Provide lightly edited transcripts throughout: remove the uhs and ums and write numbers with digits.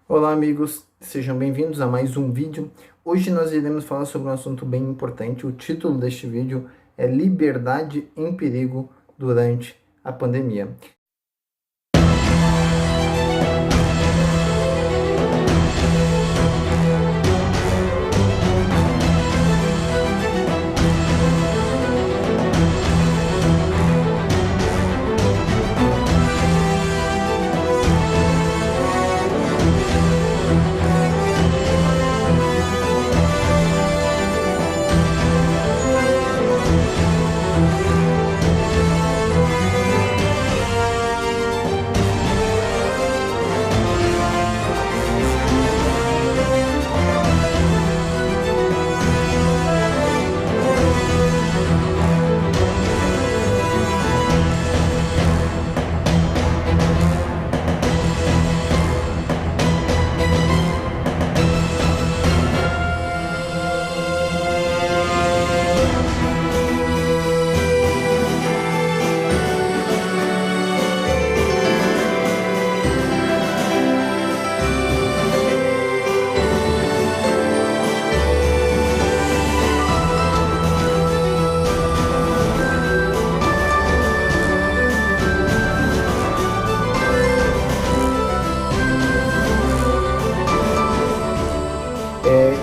Olá amigos, sejam bem-vindos a mais um vídeo. Hoje nós iremos falar sobre um assunto bem importante. O título deste vídeo é Liberdade em Perigo durante a pandemia.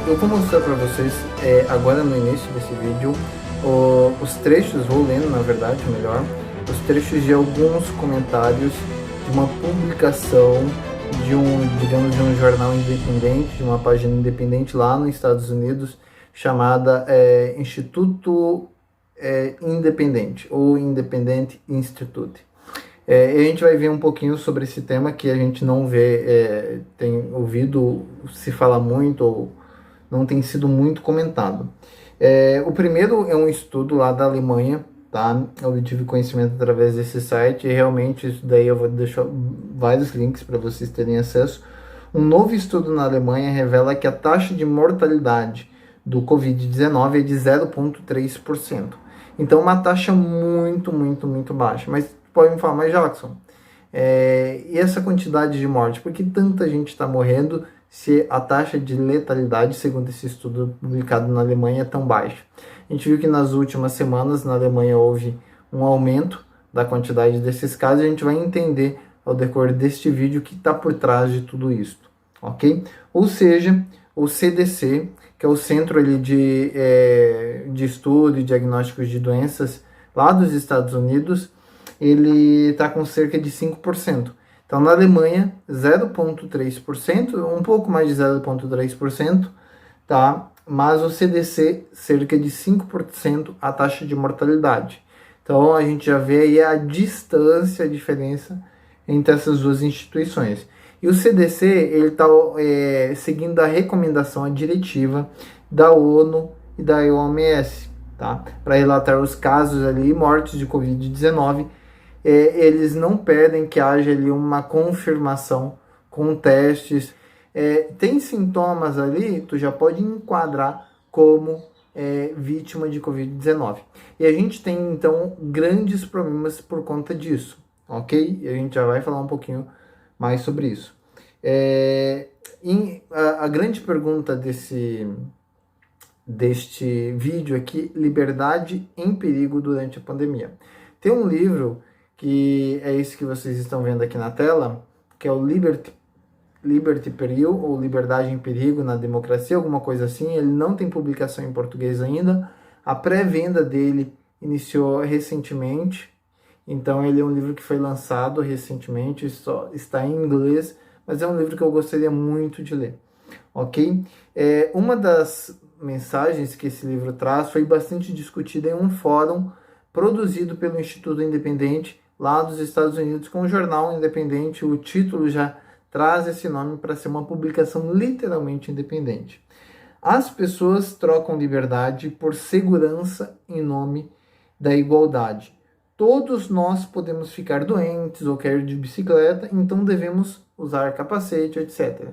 Eu vou mostrar para vocês agora no início desse vídeo os trechos, vou lendo na verdade, melhor, os trechos de alguns comentários de uma publicação digamos, de um jornal independente, de uma página independente lá nos Estados Unidos, chamada Instituto Independente, ou Independent Institute. A gente vai ver um pouquinho sobre esse tema que a gente não vê, tem ouvido se falar muito, ou não tem sido muito comentado. O primeiro é um estudo lá da Alemanha, tá? Eu tive conhecimento através desse site e realmente isso daí eu vou deixar vários links para vocês terem acesso. Um novo estudo na Alemanha revela que a taxa de mortalidade do Covid-19 é de 0,3%. Então, uma taxa muito baixa. Mas pode me falar, mas Jackson, e essa quantidade de morte? Por que tanta gente está morrendo se a taxa de letalidade, segundo esse estudo publicado na Alemanha, é tão baixa? A gente viu que nas últimas semanas na Alemanha houve um aumento da quantidade desses casos e a gente vai entender ao decorrer deste vídeo o que está por trás de tudo isso, ok? Ou seja, o CDC, que é o Centro ali de Estudo e Diagnósticos de Doenças lá dos Estados Unidos, ele está com cerca de 5%. Então, na Alemanha, 0,3%, um pouco mais de 0,3%, tá? Mas o CDC, cerca de 5% a taxa de mortalidade. Então, a gente já vê aí a distância, a diferença entre essas duas instituições. E o CDC, ele está seguindo a recomendação, a diretiva da ONU e da OMS, tá? Para relatar os casos ali, mortes de Covid-19, eles não pedem que haja ali uma confirmação com testes. Tem sintomas ali, tu já pode enquadrar como vítima de Covid-19. E a gente tem, então, grandes problemas por conta disso, ok? E a gente já vai falar um pouquinho mais sobre isso. A grande pergunta deste vídeo aqui, liberdade em perigo durante a pandemia. Tem um livro que é esse que vocês estão vendo aqui na tela, que é o Liberty Peril, ou Liberdade em Perigo na Democracia, alguma coisa assim. Ele não tem publicação em português ainda. A pré-venda dele iniciou recentemente, então ele é um livro que foi lançado recentemente, só está em inglês, mas é um livro que eu gostaria muito de ler, ok? Uma das mensagens que esse livro traz foi bastante discutida em um fórum produzido pelo Instituto Independente lá dos Estados Unidos, com um jornal independente. O título já traz esse nome para ser uma publicação literalmente independente. As pessoas trocam liberdade por segurança em nome da igualdade. Todos nós podemos ficar doentes ou cair de bicicleta, então devemos usar capacete, etc.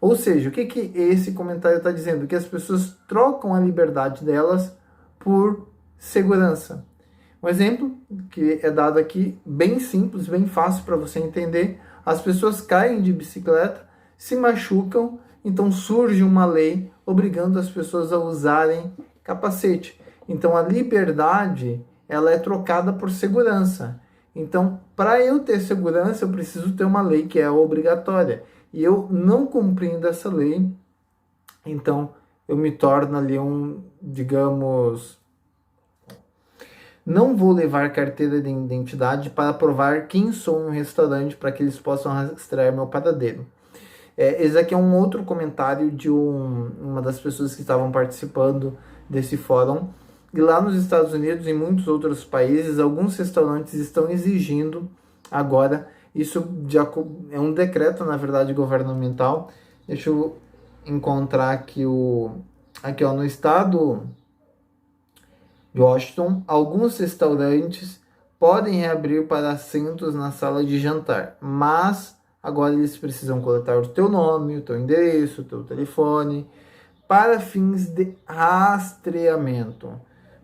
Ou seja, o que esse comentário está dizendo? Que as pessoas trocam a liberdade delas por segurança. Um exemplo que é dado aqui, bem simples, bem fácil para você entender: as pessoas caem de bicicleta se machucam, então surge uma lei obrigando as pessoas a usarem capacete. Então a liberdade, ela é trocada por segurança. Então, para eu ter segurança, eu preciso ter uma lei que é obrigatória. E eu não cumprindo essa lei, então eu me torno ali digamos, não vou levar carteira de identidade para provar quem sou em um restaurante para que eles possam rastrear meu paradeiro. Esse aqui é um outro comentário de uma das pessoas que estavam participando desse fórum. E lá nos Estados Unidos e em muitos outros países, alguns restaurantes estão exigindo agora, isso é um decreto, na verdade, governamental. Deixa eu encontrar aqui aqui ó, no estado de Washington, alguns restaurantes podem reabrir para assentos na sala de jantar, mas agora eles precisam coletar o teu nome, o teu endereço, o teu telefone, para fins de rastreamento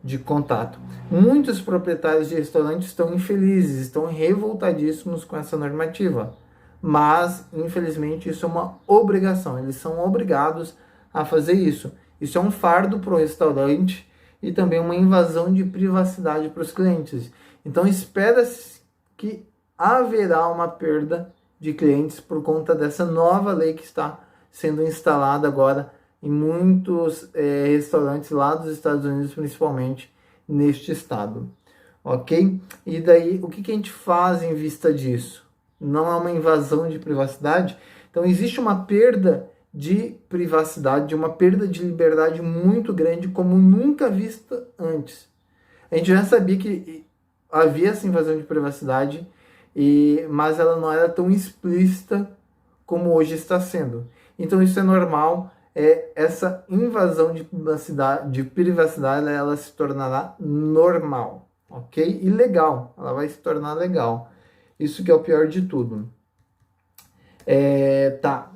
de contato. Muitos proprietários de restaurantes estão infelizes, estão revoltadíssimos com essa normativa, mas infelizmente isso é uma obrigação, eles são obrigados a fazer isso. Isso é um fardo para o restaurante e também uma invasão de privacidade para os clientes. Então espera-se que haverá uma perda de clientes por conta dessa nova lei que está sendo instalada agora em muitos restaurantes lá dos Estados Unidos, principalmente neste estado, ok? E daí, o que a gente faz em vista disso? Não é uma invasão de privacidade? Então, existe uma perda de privacidade, uma perda de liberdade muito grande, como nunca vista antes. A gente já sabia que havia essa invasão de privacidade, mas ela não era tão explícita como hoje está sendo. Então, isso é normal. Essa invasão de privacidade, ela se tornará normal, ok? E legal, ela vai se tornar legal. Isso que é o pior de tudo.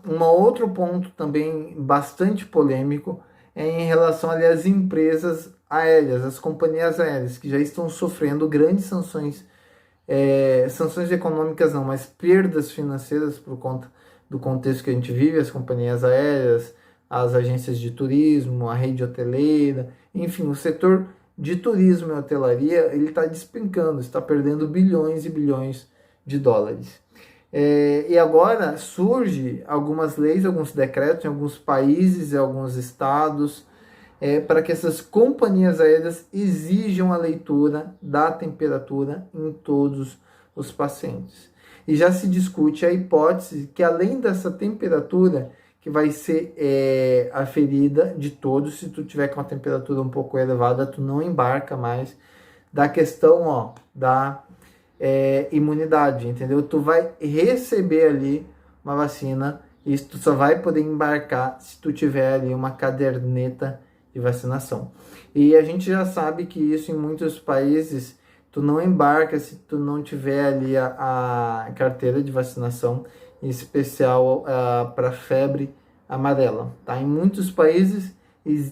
Um outro ponto também bastante polêmico é em relação ali, às empresas aéreas, as companhias aéreas, que já estão sofrendo grandes sanções, sanções econômicas não, mas perdas financeiras por conta do contexto que a gente vive, as companhias aéreas, as agências de turismo, a rede hoteleira, enfim, o setor de turismo e hotelaria, ele está despencando, está perdendo bilhões e bilhões de dólares. E agora surge algumas leis, alguns decretos em alguns países e alguns estados, para que essas companhias aéreas exijam a leitura da temperatura em todos os pacientes. E já se discute a hipótese que, além dessa temperatura, que vai ser aferida de todos, se tu tiver com a temperatura um pouco elevada, tu não embarca mais, da questão da imunidade, entendeu? Tu vai receber ali uma vacina e tu só vai poder embarcar se tu tiver ali uma caderneta de vacinação. E a gente já sabe que isso em muitos países, tu não embarca se tu não tiver ali a carteira de vacinação, em especial para febre amarela, tá? Em muitos países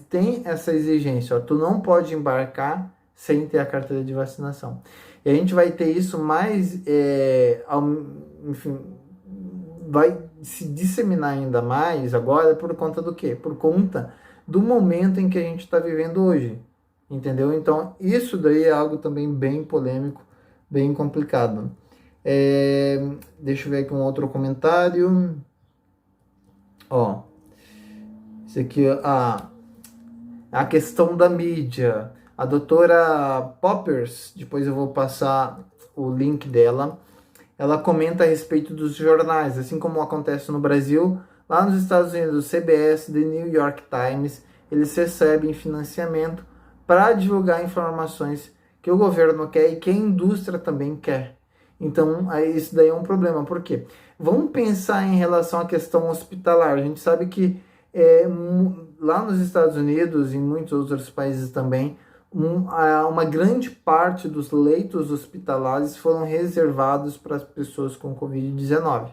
tem essa exigência, tu não pode embarcar sem ter a carteira de vacinação. E a gente vai ter isso mais, enfim, vai se disseminar ainda mais agora por conta do quê? Por conta do momento em que a gente está vivendo hoje, entendeu? Então, isso daí é algo também bem polêmico, bem complicado. Deixa eu ver aqui um outro comentário. Esse aqui, a questão da mídia. A doutora Poppers, depois eu vou passar o link dela, ela comenta a respeito dos jornais, assim como acontece no Brasil, lá nos Estados Unidos, o CBS, The New York Times, eles recebem financiamento para divulgar informações que o governo quer e que a indústria também quer. Então, isso daí é um problema. Por quê? Vamos pensar em relação à questão hospitalar. A gente sabe que lá nos Estados Unidos e em muitos outros países também, uma grande parte dos leitos hospitalares foram reservados para as pessoas com Covid-19.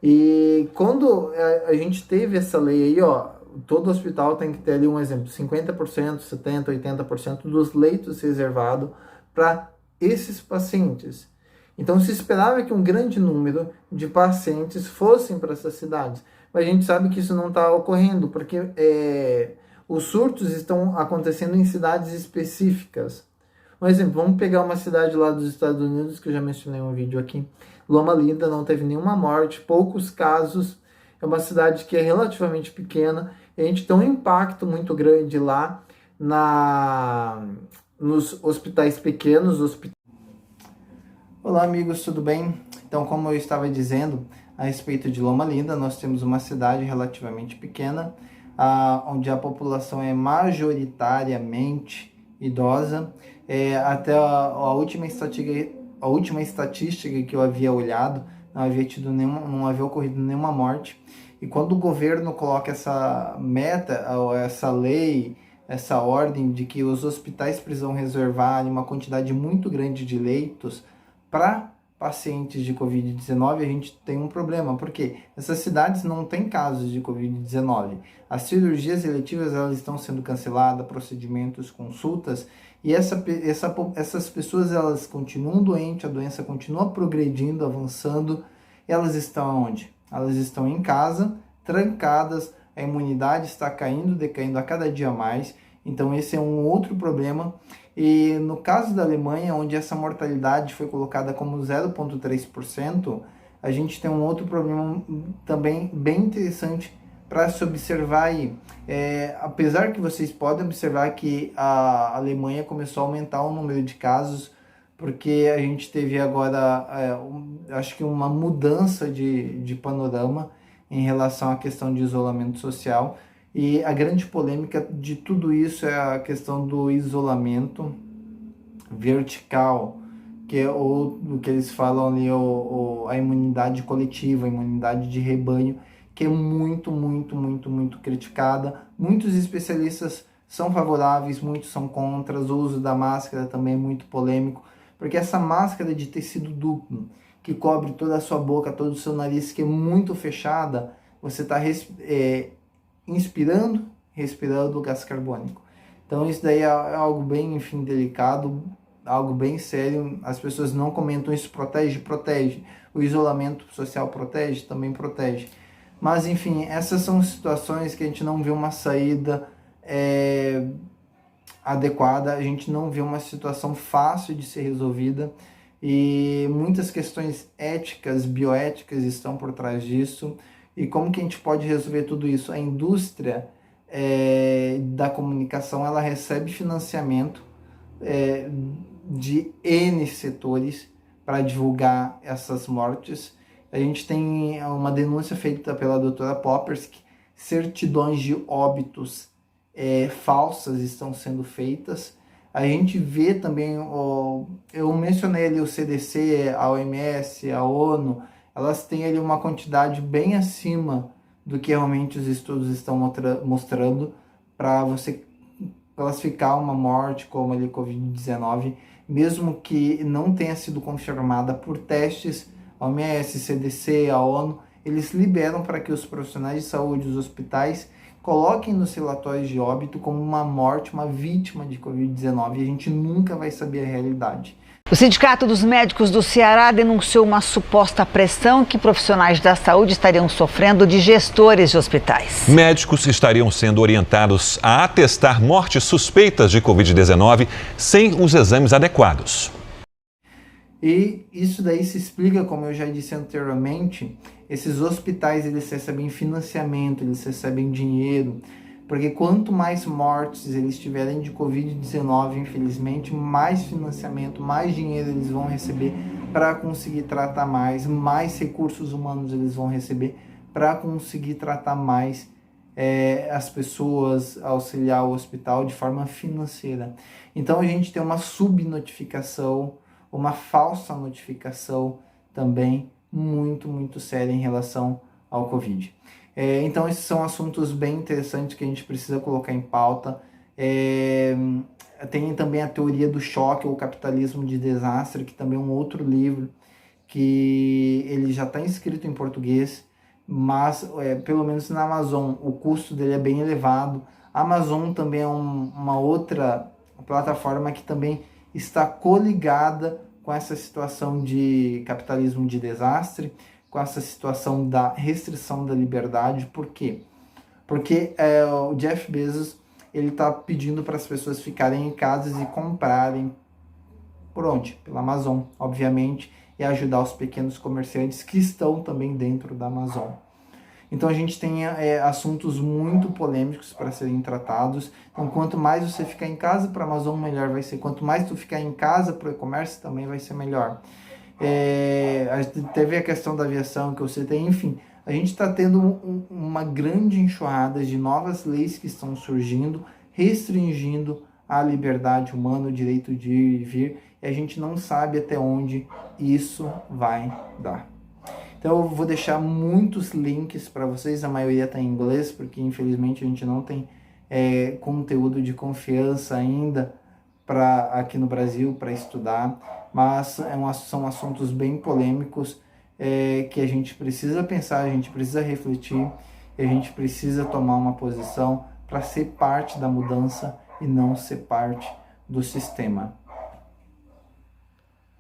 E quando a gente teve essa lei aí, todo hospital tem que ter ali um exemplo, 50%, 70%, 80% dos leitos reservados para esses pacientes. Então se esperava que um grande número de pacientes fossem para essas cidades, mas a gente sabe que isso não está ocorrendo, porque os surtos estão acontecendo em cidades específicas. Um exemplo, vamos pegar uma cidade lá dos Estados Unidos, que eu já mencionei em um vídeo aqui, Loma Linda, não teve nenhuma morte, poucos casos, é uma cidade que é relativamente pequena, e a gente tem um impacto muito grande lá nos hospitais pequenos. Olá amigos, tudo bem? Então, como eu estava dizendo a respeito de Loma Linda, nós temos uma cidade relativamente pequena, onde a população é majoritariamente idosa. Até a última estatística que eu havia olhado, não havia ocorrido nenhuma morte. E quando o governo coloca essa meta, ou essa lei, essa ordem de que os hospitais precisam reservar uma quantidade muito grande de leitos para pacientes de Covid-19, a gente tem um problema, porque essas cidades não têm casos de Covid-19. As cirurgias eletivas elas estão sendo canceladas, procedimentos, consultas, e essas pessoas elas continuam doentes, a doença continua progredindo, avançando. Elas estão onde? Elas estão em casa, trancadas, a imunidade está caindo, decaindo a cada dia mais. Então esse é um outro problema. E no caso da Alemanha, onde essa mortalidade foi colocada como 0,3%, a gente tem um outro problema também bem interessante para se observar aí. Apesar que vocês podem observar que a Alemanha começou a aumentar o número de casos, porque a gente teve agora, acho que uma mudança de panorama em relação à questão de isolamento social. E a grande polêmica de tudo isso é a questão do isolamento vertical, que é o que eles falam ali, a imunidade coletiva, a imunidade de rebanho, que é muito, muito, muito, muito criticada. Muitos especialistas são favoráveis, muitos são contra. O uso da máscara também é muito polêmico, porque essa máscara de tecido duplo, que cobre toda a sua boca, todo o seu nariz, que é muito fechada, você está inspirando, respirando gás carbônico. Então isso daí é algo bem, enfim, delicado, algo bem sério. As pessoas não comentam isso. Protege. O isolamento social protege, também protege. Mas enfim, essas são situações que a gente não vê uma saída adequada, a gente não vê uma situação fácil de ser resolvida, e muitas questões éticas, bioéticas estão por trás disso. E como que a gente pode resolver tudo isso? A indústria da comunicação, ela recebe financiamento de N setores para divulgar essas mortes. A gente tem uma denúncia feita pela doutora Popersky, certidões de óbitos falsas estão sendo feitas. A gente vê também, eu mencionei ali o CDC, a OMS, a ONU, elas têm ali uma quantidade bem acima do que realmente os estudos estão mostrando para você classificar uma morte como ali Covid-19, mesmo que não tenha sido confirmada por testes. A OMS, CDC, a ONU, eles liberam para que os profissionais de saúde, os hospitais, coloquem nos relatórios de óbito como uma morte, uma vítima de Covid-19, e a gente nunca vai saber a realidade. O Sindicato dos Médicos do Ceará denunciou uma suposta pressão que profissionais da saúde estariam sofrendo de gestores de hospitais. Médicos estariam sendo orientados a atestar mortes suspeitas de Covid-19 sem os exames adequados. E isso daí se explica, como eu já disse anteriormente, esses hospitais eles recebem financiamento, eles recebem dinheiro, porque quanto mais mortes eles tiverem de Covid-19, infelizmente, mais financiamento, mais dinheiro eles vão receber para conseguir tratar mais recursos humanos eles vão receber para conseguir tratar mais as pessoas, auxiliar o hospital de forma financeira. Então a gente tem uma subnotificação, uma falsa notificação também muito, muito séria em relação ao Covid. Então esses são assuntos bem interessantes que a gente precisa colocar em pauta. Tem também a teoria do choque ou capitalismo de desastre, que também é um outro livro que ele já está escrito em português, mas pelo menos na Amazon o custo dele é bem elevado. A Amazon também é uma outra plataforma que também está coligada com essa situação de capitalismo de desastre, com essa situação da restrição da liberdade. Por quê? Porque o Jeff Bezos ele está pedindo para as pessoas ficarem em casas e comprarem por onde? Pela Amazon, obviamente, e ajudar os pequenos comerciantes que estão também dentro da Amazon. Então a gente tem assuntos muito polêmicos para serem tratados. Então quanto mais você ficar em casa para a Amazon, melhor vai ser. Quanto mais tu ficar em casa para o e-commerce, também vai ser melhor. Teve a questão da aviação que eu citei, enfim. A gente está tendo uma grande enxurrada de novas leis que estão surgindo, restringindo a liberdade humana, o direito de ir e vir, e a gente não sabe até onde isso vai dar. Então eu vou deixar muitos links para vocês, a maioria está em inglês, porque infelizmente a gente não tem conteúdo de confiança ainda aqui no Brasil para estudar, mas são assuntos bem polêmicos que a gente precisa pensar, a gente precisa refletir, e a gente precisa tomar uma posição para ser parte da mudança e não ser parte do sistema.